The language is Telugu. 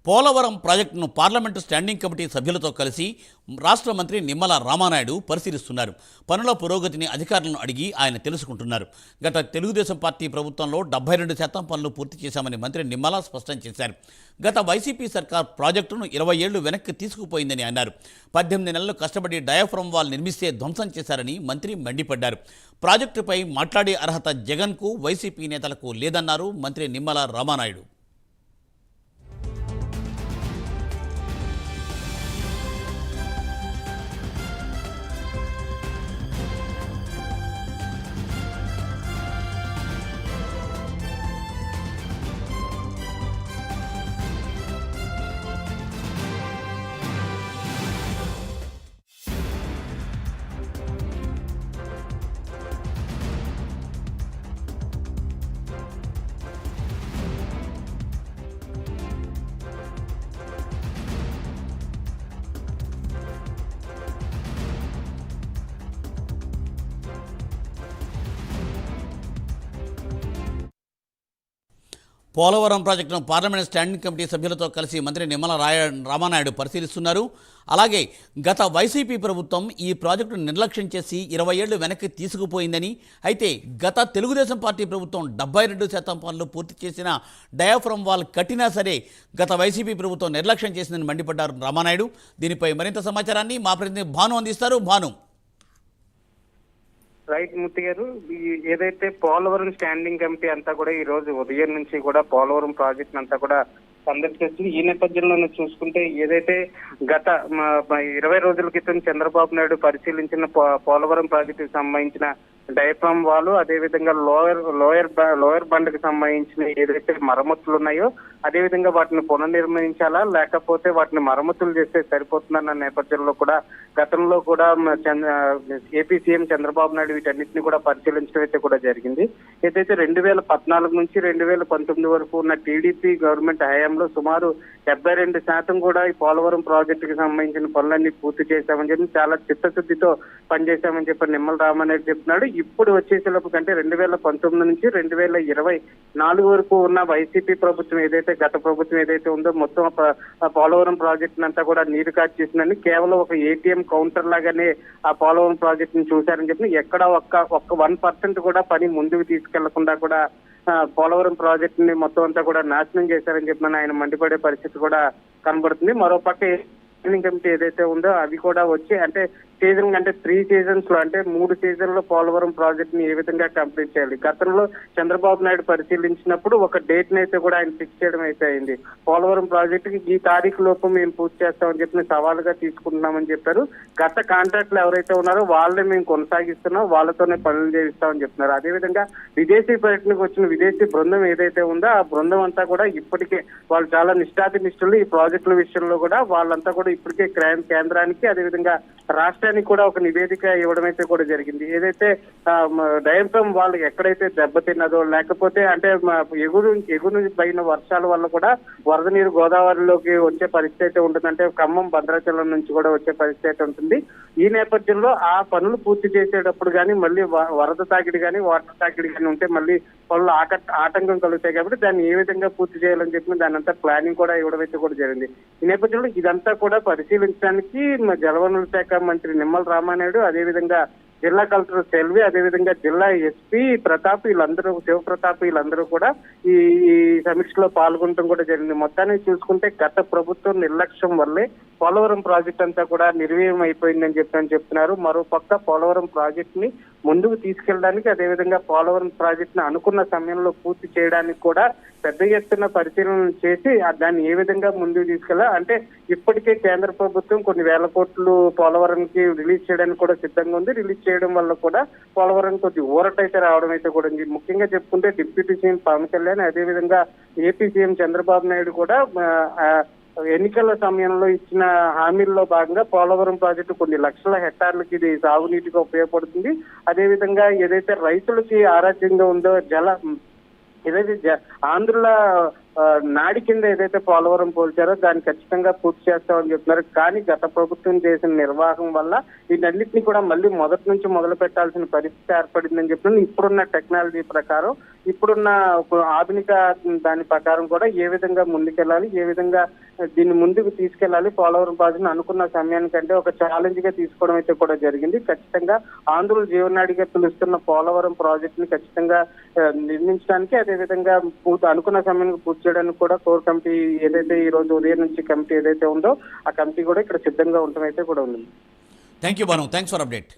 పోలవరం ప్రాజెక్టును పార్లమెంటు స్టాండింగ్ కమిటీ సభ్యులతో కలిసి రాష్ట్ర మంత్రి నిమ్మల రామానాయుడు పరిశీలిస్తున్నారు. పనుల పురోగతిని అధికారులను అడిగి ఆయన తెలుసుకుంటున్నారు. గత తెలుగుదేశం పార్టీ ప్రభుత్వంలో 72% పనులు పూర్తి చేశామని మంత్రి నిమ్మల స్పష్టం చేశారు. గత వైసీపీ సర్కార్ ప్రాజెక్టును 20 ఏళ్లు వెనక్కి తీసుకుపోయిందని అన్నారు. 18 నెలలు కష్టపడి డయాఫ్రమ్ వాల్ నిర్మిస్తే ధ్వంసం చేశారని మంత్రి మండిపడ్డారు. ప్రాజెక్టుపై మాట్లాడే అర్హత జగన్కు, వైసీపీ నేతలకు లేదన్నారు మంత్రి నిమ్మల రామానాయుడు. పోలవరం ప్రాజెక్టును పార్లమెంట్ స్టాండింగ్ కమిటీ సభ్యులతో కలిసి మంత్రి నిమ్మల రామానాయుడు పరిశీలిస్తున్నారు. అలాగే గత వైసీపీ ప్రభుత్వం ఈ ప్రాజెక్టును నిర్లక్ష్యం చేసి 20 ఏళ్లు వెనక్కి తీసుకుపోయిందని, అయితే గత తెలుగుదేశం పార్టీ ప్రభుత్వం 72% పనులు పూర్తి చేసిన డయాఫ్రమ్ వాల్ కట్టినా సరే గత వైసీపీ ప్రభుత్వం నిర్లక్ష్యం చేసిందని మండిపడ్డారు రామానాయుడు. దీనిపై మరింత సమాచారాన్ని మా ప్రతినిధి భాను అందిస్తారు. భాను. రైట్ మూర్తి గారు, ఏదైతే పోలవరం స్టాండింగ్ కమిటీ అంతా కూడా ఈ రోజు ఉదయం నుంచి కూడా పోలవరం ప్రాజెక్ట్ అంతా కూడా సందర్శిస్తుంది. ఈ నేపథ్యంలో చూసుకుంటే ఏదైతే గత 20 రోజుల క్రితం చంద్రబాబు నాయుడు పరిశీలించిన పోలవరం ప్రాజెక్టుకి సంబంధించిన డయాఫ్రమ్ వాల్, అదేవిధంగా లోయర్ బండ్కి సంబంధించిన ఏదైతే మరమ్మతులు ఉన్నాయో అదేవిధంగా వాటిని పునర్నిర్మించాలా లేకపోతే వాటిని మరమ్మతులు చేస్తే సరిపోతుందన్న నేపథ్యంలో కూడా గతంలో కూడా ఏపీ సీఎం చంద్రబాబు నాయుడు వీటన్నిటిని కూడా పరిశీలించడం అయితే కూడా జరిగింది. ఏదైతే 2014 నుంచి 2019 వరకు ఉన్న టీడీపీ గవర్నమెంట్ హయాంలో సుమారు 72% కూడా ఈ పోలవరం ప్రాజెక్టుకి సంబంధించిన పనులన్నీ పూర్తి చేశామని చెప్పి చాలా చిత్తశుద్ధితో పనిచేశామని చెప్పి నిమ్మల రామానాయుడు చెప్తున్నాడు. ఇప్పుడు వచ్చేసేలోపు కంటే 2019 నుంచి 2024 వరకు ఉన్న వైసీపీ ప్రభుత్వం ఏదైతే గత ప్రభుత్వం ఏదైతే ఉందో మొత్తం పోలవరం ప్రాజెక్టు అంతా కూడా నీరు కాచేసిందని, కేవలం ఒక ఏటీఎం కౌంటర్ లాగానే ఆ పోలవరం ప్రాజెక్ట్ ని చూశారని చెప్పి ఎక్కడ ఒక్క 1% కూడా పని ముందుకు తీసుకెళ్లకుండా కూడా పోలవరం ప్రాజెక్ట్ ని మొత్తం అంతా కూడా నాశనం చేశారని చెప్పి ఆయన మండిపడే పరిస్థితి కూడా కనబడుతుంది. మరోపక్క స్టాండింగ్ కమిటీ ఏదైతే ఉందో అవి కూడా వచ్చి అంటే సీజన్ అంటే 3 సీజన్స్ లో అంటే 3 సీజన్లో పోలవరం ప్రాజెక్ట్ ని ఏ విధంగా కంప్లీట్ చేయాలి. గతంలో చంద్రబాబు నాయుడు పరిశీలించినప్పుడు ఒక డేట్ ని అయితే కూడా ఆయన ఫిక్స్ చేయడం అయితే అయింది. పోలవరం ప్రాజెక్టుకి ఈ తారీఖు లోపు మేము పూర్తి చేస్తామని చెప్పి సవాలుగా తీసుకుంటున్నామని చెప్పారు. గత కాంట్రాక్ట్లు ఎవరైతే ఉన్నారో వాళ్ళని మేము కొనసాగిస్తున్నాం, వాళ్ళతోనే పనులు చేయిస్తామని చెప్తున్నారు. అదేవిధంగా విదేశీ పర్యటనకు వచ్చిన విదేశీ బృందం ఏదైతే ఉందో ఆ బృందం అంతా కూడా ఇప్పటికే వాళ్ళు చాలా నిష్ఠాతులు ఈ ప్రాజెక్టుల విషయంలో కూడా వాళ్ళంతా కూడా ఇప్పటికే కేంద్రానికి అదేవిధంగా రాష్ట్రానికి కూడా ఒక నివేదిక ఇవ్వడం అయితే కూడా జరిగింది. ఏదైతే డయాఫ్రమ్ వాళ్ళు ఎక్కడైతే దెబ్బతిన్నదో లేకపోతే అంటే ఎగురు పైన వర్షాల వల్ల కూడా వరద నీరు గోదావరిలోకి వచ్చే పరిస్థితి అయితే ఉంటుంది. అంటే ఖమ్మం భద్రాచలం నుంచి కూడా వచ్చే పరిస్థితి అయితే ఉంటుంది. ఈ నేపథ్యంలో ఆ పనులు పూర్తి చేసేటప్పుడు కానీ మళ్ళీ వరద తాకిడి కానీ వాటర్ తాకిడి కానీ ఉంటే మళ్ళీ పనులు ఆటంకం కలుగుతాయి. కాబట్టి దాన్ని ఏ విధంగా పూర్తి చేయాలని చెప్పి దాని అంతా ప్లానింగ్ కూడా ఇవ్వడం అయితే కూడా జరిగింది. ఈ నేపథ్యంలో ఇదంతా కూడా పరిశీలించడానికి జలవనరుల శాఖ మంత్రి నిమ్మల రామానాయుడు, అదేవిధంగా జిల్లా కలెక్టర్ సెల్వి, అదేవిధంగా జిల్లా ఎస్పీ ప్రతాప్ శివప్రతాప్ వీళ్ళందరూ కూడా ఈ సమీక్షలో పాల్గొనడం కూడా జరిగింది. మొత్తాన్ని చూసుకుంటే గత ప్రభుత్వం నిర్లక్ష్యం వల్లే పోలవరం ప్రాజెక్ట్ అంతా కూడా నిర్వీర్యం అయిపోయిందని చెప్తున్నారు. మరోపక్క పోలవరం ప్రాజెక్ట్ ని ముందుకు తీసుకెళ్ళడానికి అదేవిధంగా పోలవరం ప్రాజెక్ట్ ని అనుకున్న సమయంలో పూర్తి చేయడానికి కూడా పెద్ద ఎత్తున పరిశీలన చేసి దాన్ని ఏ విధంగా ముందుకు తీసుకెళ్ళాలి అంటే ఇప్పటికే కేంద్ర ప్రభుత్వం కొన్ని వేల కోట్లు పోలవరంకి రిలీజ్ చేయడానికి కూడా సిద్ధంగా ఉంది. రిలీజ్ చేయడం వల్ల కూడా పోలవరం కొద్ది ఊరటైతే రావడం అయితే కూడా ఉంది. ముఖ్యంగా చెప్పుకుంటే డిప్యూటీ సీఎం పవన్ కళ్యాణ్ అదేవిధంగా ఏపీ సీఎం చంద్రబాబు నాయుడు కూడా ఎన్నికల సమయంలో ఇచ్చిన హామీల్లో భాగంగా పోలవరం ప్రాజెక్టు కొన్ని లక్షల హెక్టార్లకి ఇది సాగునీటిగా ఉపయోగపడుతుంది. అదేవిధంగా ఏదైతే రైతులకి ఆరాధ్యంగా ఉందో ఏదైతే ఆంధ్రుల నాడి కింద ఏదైతే పోలవరం పోల్చారో దాన్ని ఖచ్చితంగా పూర్తి చేస్తామని చెప్తున్నారు. కానీ గత ప్రభుత్వం చేసిన నిర్వాహం వల్ల వీటన్నిటిని కూడా మళ్ళీ మొదటి నుంచి మొదలు పెట్టాల్సిన పరిస్థితి ఏర్పడిందని చెప్తున్నాను. ఇప్పుడున్న టెక్నాలజీ ప్రకారం, ఇప్పుడున్న ఆధునిక దాని ప్రకారం కూడా ఏ విధంగా ముందుకెళ్ళాలి, ఏ విధంగా దీన్ని ముందుకు తీసుకెళ్లాలి, పోలవరం ప్రాజెక్టును అనుకున్న సమయానికంటే ఒక ఛాలెంజ్ గా తీసుకోవడం అయితే కూడా జరిగింది. ఖచ్చితంగా ఆంధ్రుల జీవనాడిగా పిలుస్తున్న పోలవరం ప్రాజెక్ట్ ని ఖచ్చితంగా నిర్మించడానికి, అదేవిధంగా అనుకున్న సమయానికి పూర్తి చేయడానికి కూడా కోర్ కమిటీ ఏదైతే ఈ రోజు ఉదయం నుంచి కమిటీ ఏదైతే ఉందో ఆ కమిటీ కూడా ఇక్కడ సిద్ధంగా ఉండటం అయితే కూడా ఉంది. Thank you Bhanu, thanks for update.